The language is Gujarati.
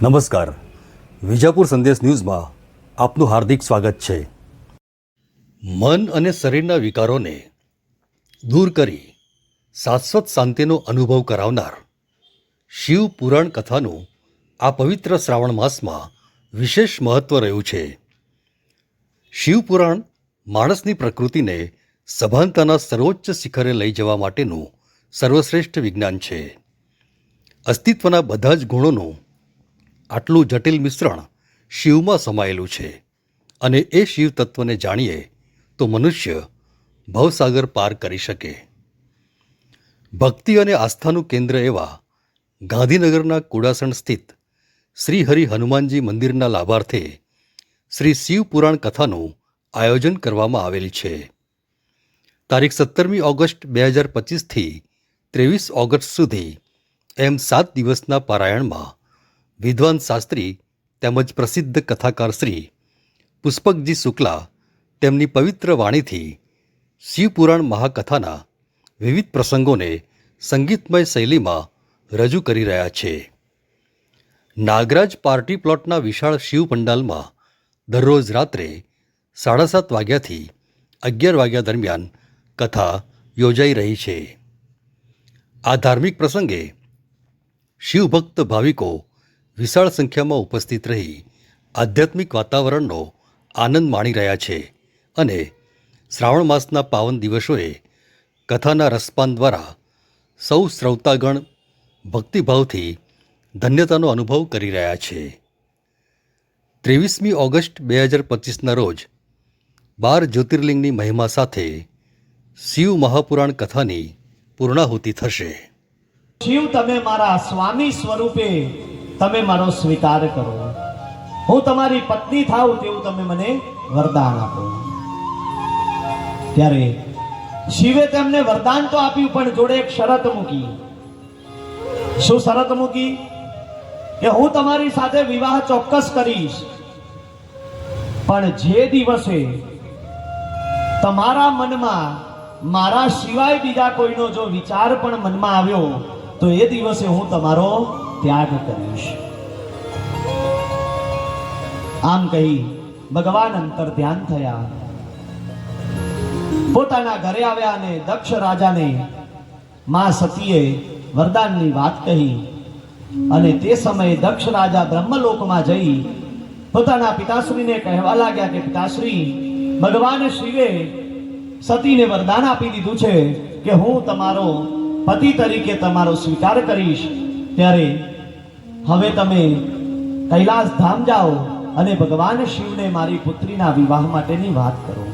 નમસ્કાર, વિજાપુર સંદેશ ન્યૂઝમાં આપનું હાર્દિક સ્વાગત છે। મન અને શરીરના વિકારોને દૂર કરી શાશ્વત શાંતિનો અનુભવ કરાવનાર શિવ પુરાણ કથાનું આ પવિત્ર શ્રાવણ માસમાં વિશેષ મહત્વ રહ્યું છે। શિવ પુરાણ માણસની પ્રકૃતિને સભાનતાના સર્વોચ્ચ શિખરે લઈ જવા માટેનું સર્વશ્રેષ્ઠ વિજ્ઞાન છે। અસ્તિત્વના બધા જ ગુણોનું આટલું જટિલ મિશ્રણ શિવમાં સમાયેલું છે અને એ શિવ તત્વને જાણીએ તો મનુષ્ય ભવસાગર પાર કરી શકે। ભક્તિ અને આસ્થાનું કેન્દ્ર એવા ગાંધીનગરના કુડાસણ સ્થિત શ્રી હરિ હનુમાનજી મંદિરના લાભાર્થે શ્રી શિવ પુરાણ કથાનું આયોજન કરવામાં આવેલ છે। તારીખ 17મી ઓગસ્ટ 2025થી 23 ઓગસ્ટ સુધી એમ 7 દિવસના પારાયણમાં વિદ્વાન શાસ્ત્રી તેમજ પ્રસિદ્ધ કથાકાર શ્રી પુષ્પકજી શુક્લા તેમની પવિત્ર વાણીથી શિવપુરાણ મહાકથાના વિવિધ પ્રસંગોને સંગીતમય શૈલીમાં રજૂ કરી રહ્યા છે। નાગરાજ પાર્ટી પ્લોટના વિશાળ શિવ પંડાલમાં દરરોજ રાત્રે 7:30 વાગ્યાથી 11 વાગ્યા દરમિયાન કથા યોજાઈ રહી છે। આ ધાર્મિક પ્રસંગે શિવભક્ત ભાવિકો વિશાળ સંખ્યામાં ઉપસ્થિત રહી આધ્યાત્મિક વાતાવરણનો આનંદ માણી રહ્યા છે અને શ્રાવણ માસના પાવન દિવસોએ કથાના રસપાન દ્વારા સૌ શ્રોતાગણ ભક્તિભાવથી ધન્યતાનો અનુભવ કરી રહ્યા છે। 23મી ઓગસ્ટ 2025ના રોજ 12 જ્યોતિર્લિંગની મહિમા સાથે શિવ મહાપુરાણ કથાની પૂર્ણાહુતિ થશે। શિવ, તમે મારા સ્વામી સ્વરૂપે તમે મારો સ્વીકાર કરો, હું તમારી પત્ની થાઉં તેવું તમે મને વરદાન આપો। ત્યારે શિવે તેમને વરદાન તો આપ્યું પણ જોડે એક શરત મૂકી। શું શરત મૂકી? કે હું તમારી સાથે વિવાહ ચોક્કસ કરીશ, પણ જે દિવસે તમારા મનમાં મારા સિવાય બીજા કોઈનો જો વિચાર પણ મનમાં આવ્યો તો એ દિવસે હું તમારો ત્યાગ કરીશ। આમ કહી ભગવાન અંતર ધ્યાન થયા, પોતાના ઘરે આવ્યા અને દક્ષ રાજાને માં સતીએ વરદાનની વાત કહી અને તે સમયે દક્ષ રાજા બ્રહ્મલોકમાં જઈ પોતાના પિતાશ્રીને કહેવા લાગ્યા કે પિતાશ્રી, ભગવાન શિવે સતીને વરદાન આપી દીધું છે કે હું તમારો પતિ તરીકે તમારો સ્વીકાર કરીશ, ત્યારે હવે તમે કૈલાસ ધામ જાઓ અને ભગવાન શિવને મારી પુત્રીના વિવાહ માટેની વાત કરો।